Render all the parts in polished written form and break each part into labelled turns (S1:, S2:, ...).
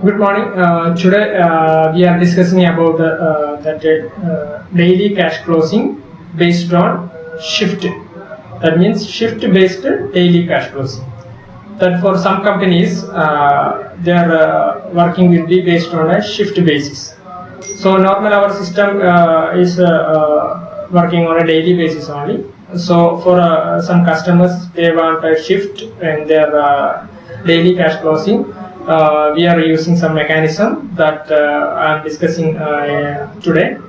S1: Good morning. Today we are discussing about that daily cash closing based on shift. That means shift-based daily cash closing. That for some companies, their working will be based on a shift basis. So normal our system is working on a daily basis only. So for some customers, they want a shift in their daily cash closing. We are using some mechanism that I am discussing today.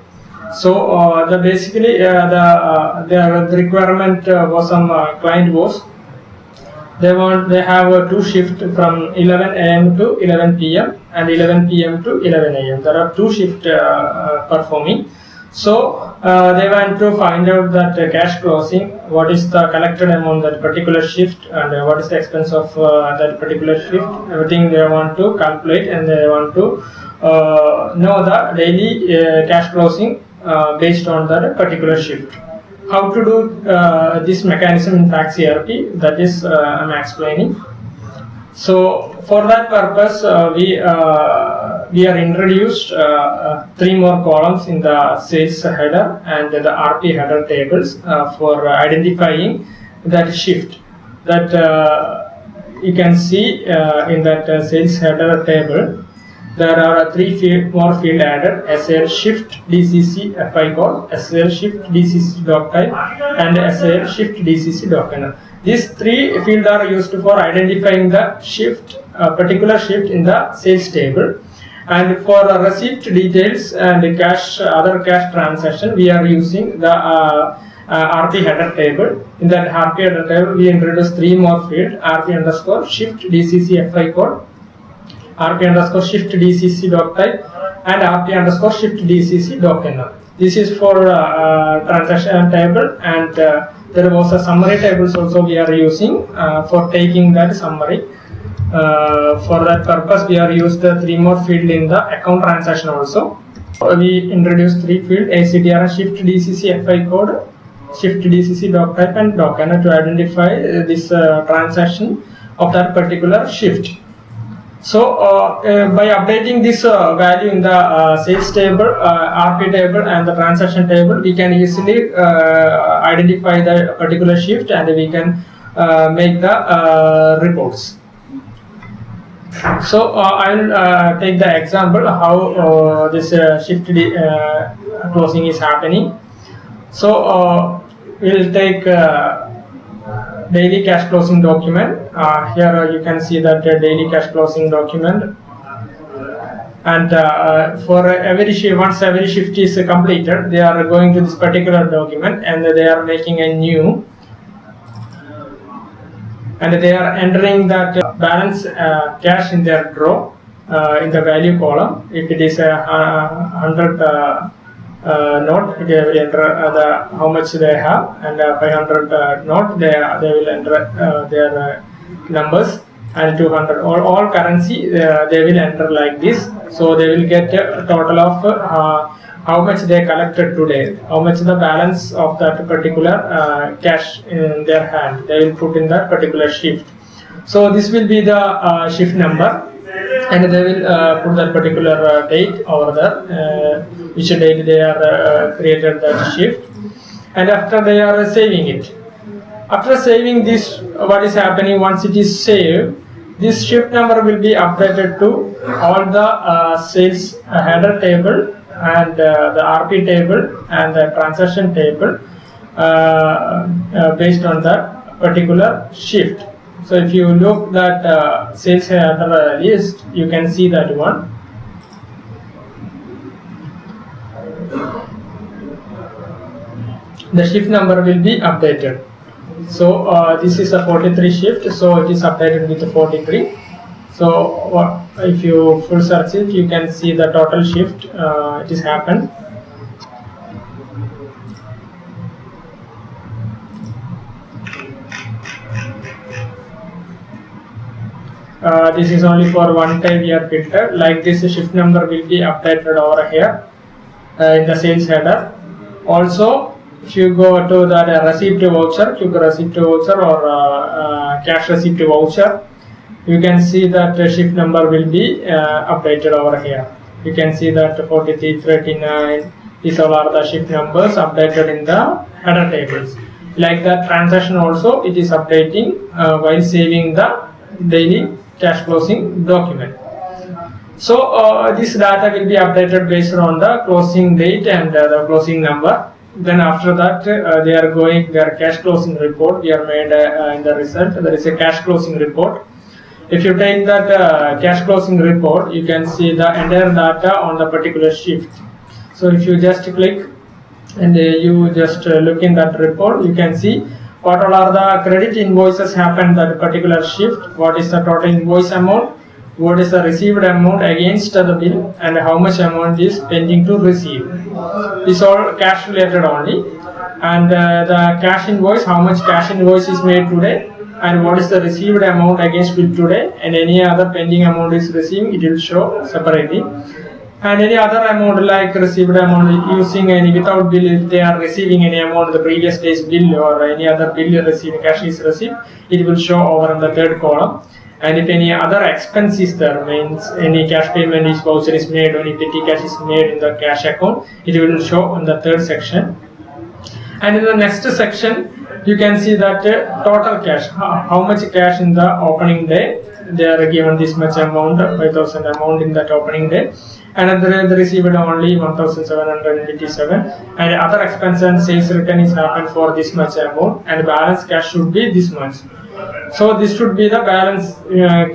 S1: So the basically the requirement was some client was they have two shift from 11 a.m. to 11 p.m. and 11 p.m. to 11 a.m. There are two shift performing. So they want to find out that cash closing, what is the collected amount that particular shift and what is the expense of that particular shift. Everything they want to calculate and they want to know the daily cash closing based on that particular shift. How to do this mechanism in Fax ERP, that is I'm explaining. So for that purpose, we are introduced three more columns in the sales header and the RP header tables for identifying that shift. That you can see in that sales header table. There are three more field added: SAL shift DCC FI code, SAL shift DCC doc type, and SAL shift DCC doc owner. These three fields are used for identifying the shift, particular shift in the sales table. And for receipt details and other cash transaction, we are using the RP header table. In that RP header table, we introduce three more fields: RP underscore shift DCC FI code, RP underscore shift DCC doc type, and RP underscore shift DCC doc owner. This is for transaction table, and there was a summary tables also we are using for taking that summary. For that purpose, we are used the three more field in the account transaction also. We introduced three field: ACTR shift DCC FI code, shift DCC doc type, and doc owner to identify this transaction of that particular shift. So by updating this value in the sales table, RP table, and the transaction table, we can easily identify the particular shift and we can make the reports. So I will take the example how this shift closing is happening. So we will take daily cash closing document. Here you can see that daily cash closing document, and for every shift, once every shift is completed, they are going to this particular document and they are making a new, and they are entering that balance cash in their draw in the value column. If it is a 100 note, they will enter how much they have, and 500 note they will enter their numbers, and 200 all currency they will enter like this. So they will get a total of how much they collected today, how much the balance of that particular cash in their hand they will put in that particular shift. So this will be the shift number, and they will put that particular date over there, which date they are created that shift, and after they are saving it. After saving this, what is happening once it is saved, this shift number will be updated to all the sales header table and the RP table and the transaction table based on that particular shift. So if you look that sales header list, you can see that one. The shift number will be updated. So this is a 43 shift, so it is updated with 43. So if you full search it, you can see the total shift it is happened. This is only for one time we are filtered. Like this, shift number will be updated over here in the sales header. Also, if you go to the receipt voucher, quick receipt voucher or cash receipt voucher, you can see that the shift number will be updated over here. You can see that 4339, these all are the shift numbers updated in the header tables. Like that, transaction also it is updating while saving the daily cash closing document. So this data will be updated based on the closing date and the closing number. Then after that, they are going their cash closing report. We are made in the result. There is a cash closing report. If you take that cash closing report, you can see the entire data on the particular shift. So if you just click and you just look in that report, you can see what all are the credit invoices happened that particular shift, what is the total invoice amount, what is the received amount against the bill, and how much amount is pending to receive. This all cash related only. And the cash invoice, how much cash invoice is made today, and what is the received amount against bill today, and any other pending amount is receiving, it will show separately. And any other amount like received amount using any without bill, if they are receiving any amount the previous day's bill or any other bill received, cash is received, it will show over in the third column. And if any other expense is there, means any cash payment is voucher is made, or any petty cash is made in the cash account, it will show in the third section. And in the next section, you can see that total cash, how much cash in the opening day, they are given this much amount, 5,000 amount in that opening day, and they received only 1,787, and other expense and sales return is happened for this much amount, and balance cash should be this much. So this should be the balance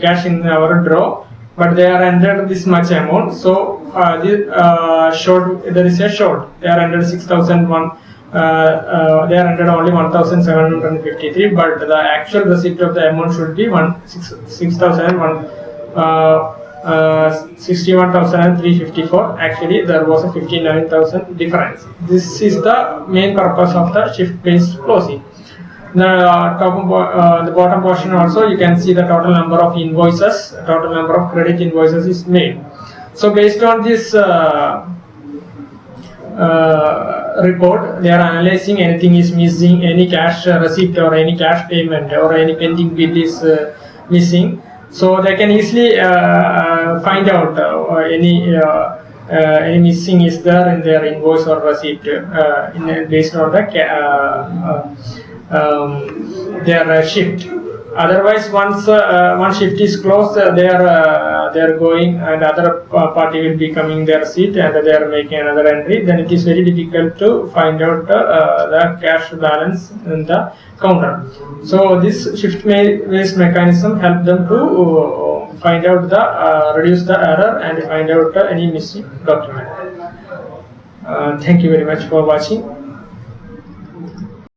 S1: cash in our draw, but they are entered this much amount. So short, there is a short. They are entered 6,001. They are entered only 1,753, but the actual receipt of the amount should be 61,354. Actually, there was a 59,000 difference. This is the main purpose of the shift-based closing. The the bottom portion also you can see the total number of invoices, total number of credit invoices is made. So based on this report, they are analyzing anything is missing, any cash receipt or any cash payment or any pending bill is missing. So they can easily find out any missing is there in their invoice or receipt based on the their shift. Otherwise, once one shift is closed, they are going, and other party will be coming their seat and they are making another entry. Then it is very difficult to find out the cash balance in the counter. So this shift-based mechanism help them to find out the reduce the error and find out any missing document. Thank you very much for watching.